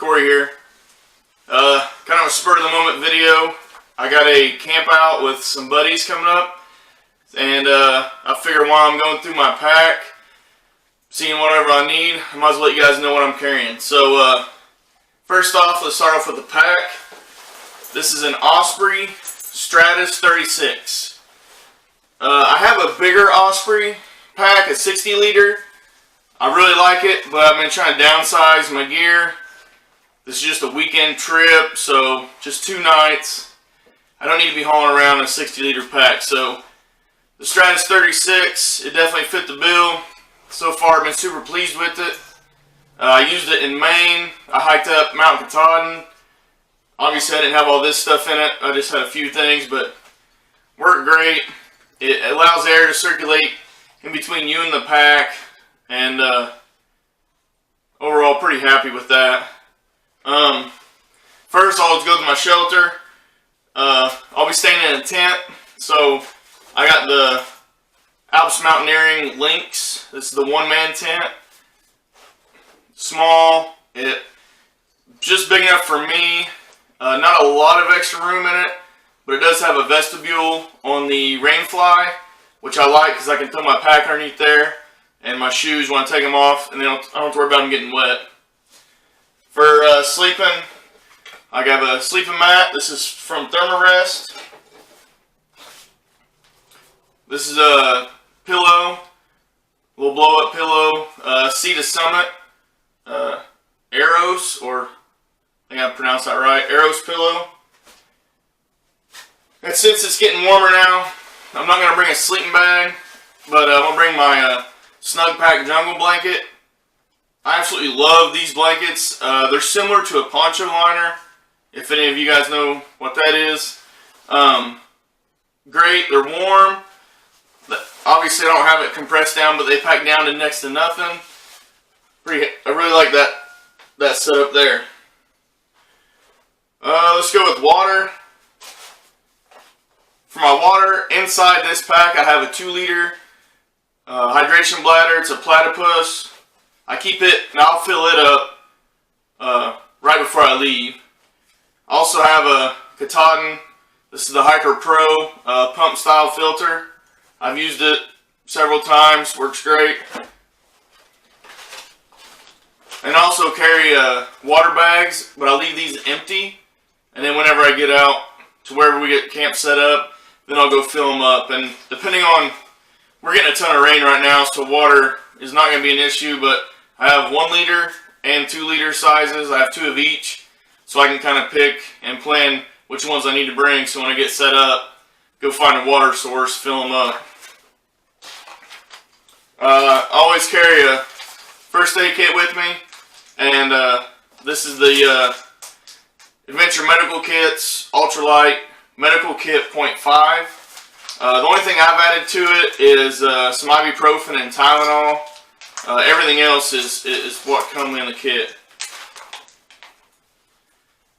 Corey here. Kind of a spur of the moment video. I got a camp out with some buddies coming up, and I figured while I'm going through my pack, seeing whatever I need, I might as well let you guys know what I'm carrying. So first off, let's start off with the pack. This is an Osprey Stratus 36. I have a bigger Osprey pack, a 60 liter. I really like it, but I've been trying to downsize my gear. This is just a weekend trip, so just 2 nights. I don't need to be hauling around a 60 liter pack. So the Stratus 36, it definitely fit the bill. So far I've been super pleased with it. I used it in Maine. I hiked up Mount Katahdin. Obviously I didn't have all this stuff in it. I just had a few things, but worked great. It allows air to circulate in between you and the pack, and overall pretty happy with that. First I'll just go to my shelter. I'll be staying in a tent, so I got the Alps Mountaineering Lynx. This is the one-man tent. Small, it just big enough for me. Not a lot of extra room in it, but it does have a vestibule on the Rainfly, which I like because I can throw my pack underneath there and my shoes when I take them off, and then I don't have to worry about them getting wet. For sleeping, I got a sleeping mat. This is from Thermarest. This is a pillow, a little blow-up pillow, Sea to Summit, Aeros, or I think I pronounced that right, Aeros pillow. And since it's getting warmer now, I'm not going to bring a sleeping bag, but I'm going to bring my Snug Pack Jungle blanket. I absolutely love these blankets. They're similar to a poncho liner, if any of you guys know what that is. Great, they're warm. Obviously I don't have it compressed down, but they pack down to next to nothing. I really like that setup there. Let's go with water. For my water, inside this pack I have a 2 liter hydration bladder. It's a Platypus. I keep it, and I'll fill it up right before I leave. I also have a Katahdin. This is the Hiker Pro pump style filter. I've used it several times, works great. And I also carry water bags, but I leave these empty. And then whenever I get out to wherever we get camp set up, then I'll go fill them up. And depending on, we're getting a ton of rain right now, so water is not going to be an issue, but I have 1 liter and 2 liter sizes. I have 2 of each, so I can kind of pick and plan which ones I need to bring, so when I get set up, go find a water source, fill them up. I always carry a first aid kit with me, and this is the Adventure Medical Kits Ultralight Medical Kit 0.5. The only thing I've added to it is some ibuprofen and Tylenol. Everything else is what comes in the kit.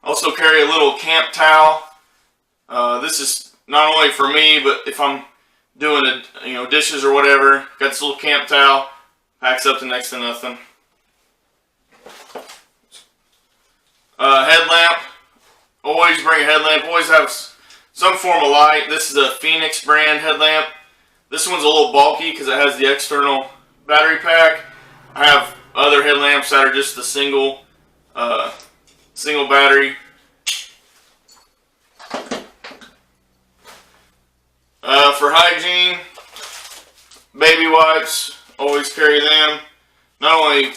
Also carry a little camp towel. This is not only for me, but if I'm doing dishes or whatever, got this little camp towel, packs up to next to nothing. Headlamp. Always bring a headlamp. Always have some form of light. This is a Phoenix brand headlamp. This one's a little bulky because it has the external battery pack. I have other headlamps that are just the single battery. For hygiene, baby wipes, always carry them. Not only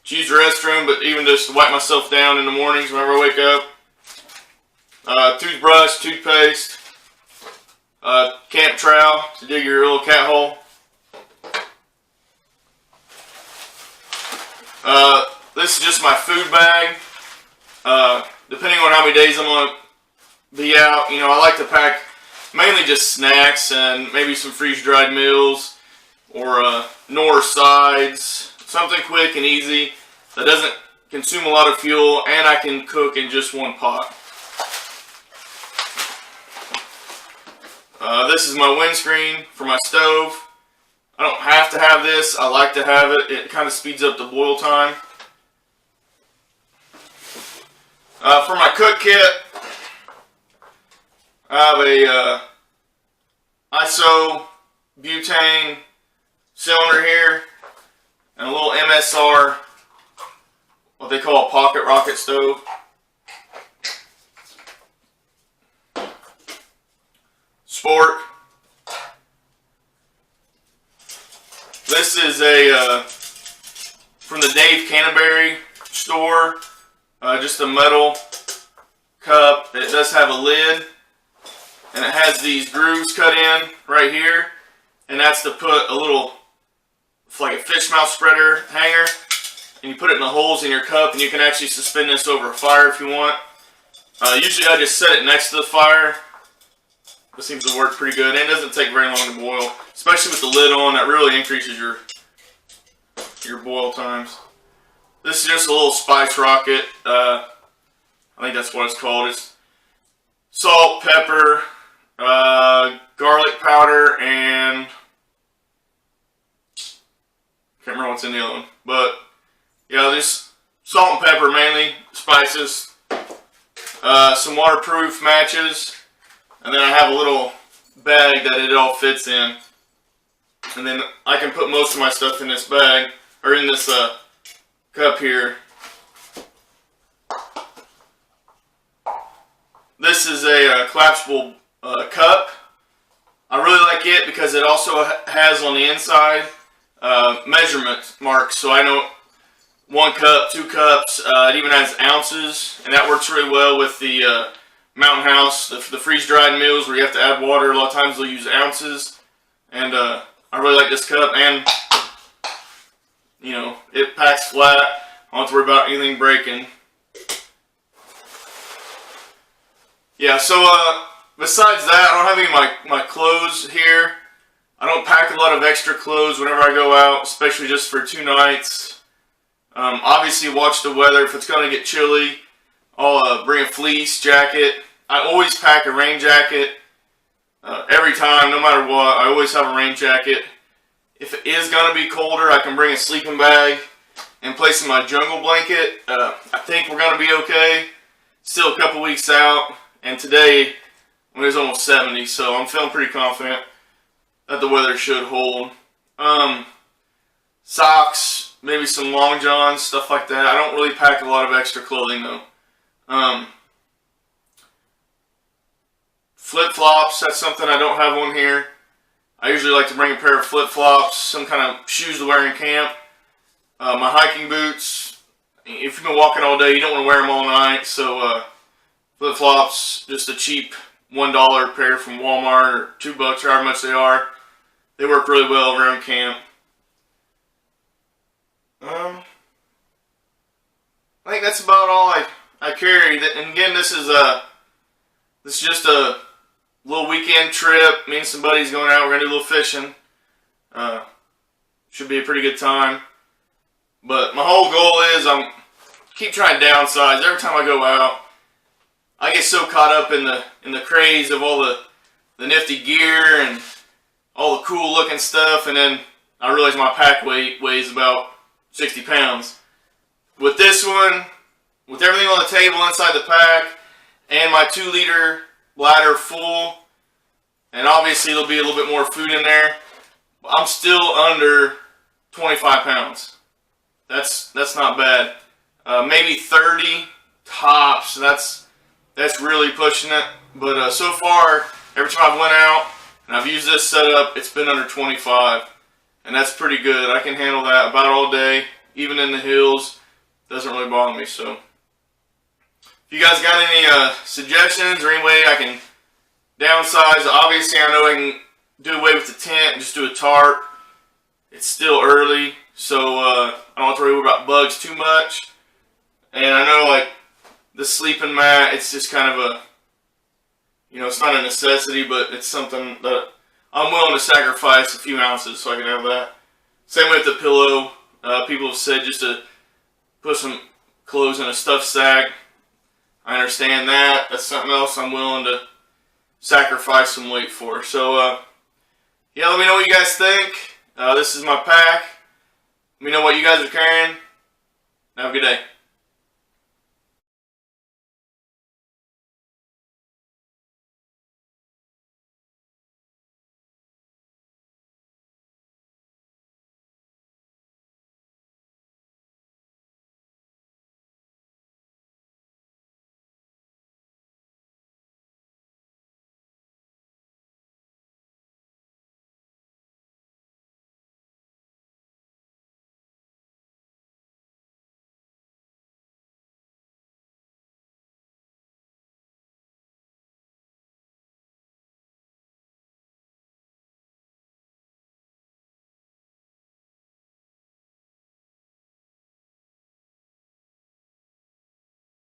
to use the restroom, but even just to wipe myself down in the mornings whenever I wake up. Toothbrush, toothpaste, camp trowel to dig your little cat hole. This is just my food bag. Depending on how many days I'm going to be out, I like to pack mainly just snacks and maybe some freeze-dried meals or North sides. Something quick and easy that doesn't consume a lot of fuel, and I can cook in just one pot. This is my windscreen for my stove. I don't have to have this. I like to have it. It kind of speeds up the boil time. For my cook kit, I have a iso butane cylinder here and a little MSR, what they call a pocket rocket stove. Spork. This is a from the Dave Canterbury store, just a metal cup. It does have a lid, and it has these grooves cut in right here, and that's to put a little, it's like a fish mouth spreader hanger, and you put it in the holes in your cup, and you can actually suspend this over a fire if you want. Usually I just set it next to the fire. This seems to work pretty good, and it doesn't take very long to boil, especially with the lid on. That really increases your boil times. This is just a little spice rocket. I think that's what it's called. It's salt, pepper, garlic powder, and can't remember what's in the other one. But yeah, just salt and pepper mainly, spices, some waterproof matches, and then I have a little bag that it all fits in. And then I can put most of my stuff in this bag, or in this cup here. This is a collapsible cup. I really like it because it also has on the inside measurement marks, so I know 1 cup, 2 cups. It even has ounces, and that works really well with the Mountain House, the freeze-dried meals where you have to add water. A lot of times they'll use ounces, and I really like this cup. And you know, it packs flat. I don't have to worry about anything breaking. Yeah, so besides that, I don't have any of my clothes here. I don't pack a lot of extra clothes whenever I go out, especially just for 2 nights. Obviously watch the weather. If it's going to get chilly, I'll bring a fleece jacket. I always pack a rain jacket. Every time, no matter what, I always have a rain jacket. If it is going to be colder, I can bring a sleeping bag and place in my jungle blanket. I think we're going to be okay. Still a couple weeks out, and today it was almost 70, so I'm feeling pretty confident that the weather should hold. Socks, maybe some long johns, stuff like that. I don't really pack a lot of extra clothing though. Flip-flops, that's something I don't have on here. I usually like to bring a pair of flip-flops, some kind of shoes to wear in camp. My hiking boots, if you've been walking all day, you don't want to wear them all night, so flip-flops, just a cheap $1 pair from Walmart, or $2, or however much they are. They work really well around camp. I think that's about all I carry. And again, this is just a little weekend trip. Me and some buddies going out. We're gonna do a little fishing. Should be a pretty good time. But my whole goal is keep trying to downsize. Every time I go out, I get so caught up in the craze of all the nifty gear and all the cool looking stuff, and then I realize my pack weighs about 60 pounds. With this one, with everything on the table inside the pack, and my 2-liter bladder full, and obviously there'll be a little bit more food in there, I'm still under 25 pounds. That's not bad. Maybe 30 tops. That's really pushing it. But so far, every time I've went out and I've used this setup, it's been under 25, and that's pretty good. I can handle that about all day, even in the hills. Doesn't really bother me. So, if you guys got any suggestions or any way I can downsize, obviously I know I can do away with the tent and just do a tarp. It's still early, so I don't have to worry about bugs too much. And I know, like, the sleeping mat, it's just kind of a, you know, it's not a necessity, but it's something that I'm willing to sacrifice a few ounces so I can have that. Same with the pillow. People have said just to put some clothes in a stuffed sack. I understand that. That's something else I'm willing to sacrifice some weight for. So, yeah, let me know what you guys think. This is my pack. Let me know what you guys are carrying. Have a good day.